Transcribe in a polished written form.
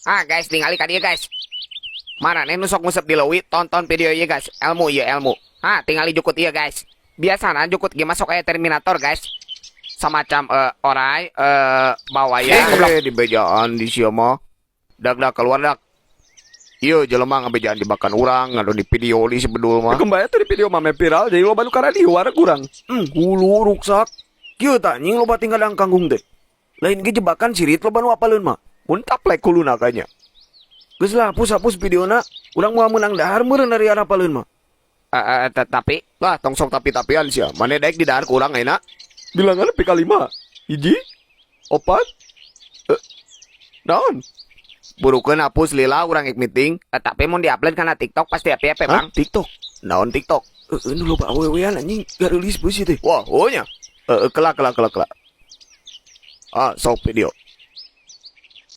Guys, tinggali ka dia guys. Marane nusok ngusep di leuwih, tonton video ieu guys. Ilmu ieu ilmu. Tinggali jukut ieu guys. Biasana jukut ge masuk kayak Terminator guys. Semacam orai bawaya. Di bejaan di sia mah. Dak keluar dak. Iya jelema ngabejaan dimakan urang, ngadu di video di sebedul mah. Kembali tuh di video mame viral jadi loba nu karadi wareg kurang. Hulu ruksak. Kieu tah nying loba tinggal dang kanggung teh. Lain ge jebakan sirit loba nu apaleun mah. Mun taplek kuluna kanya. Geus lah hapus videona. Urang moal meunang dahar meureun dari apaleun mah. Tapi Lah tong sok tapi-tapian sia. Mane daek di dahar kurang enak. Bilangan lebih kalima. Hiji. Opat. Naon? burukeun hapus lila urang ik meeting. Tapi mun di-upload kana TikTok pasti apa Bang. TikTok. Naon TikTok? Nu loba awewean anjing gareulis beusi teh. Wah, ohnya. Kelak. Sok video.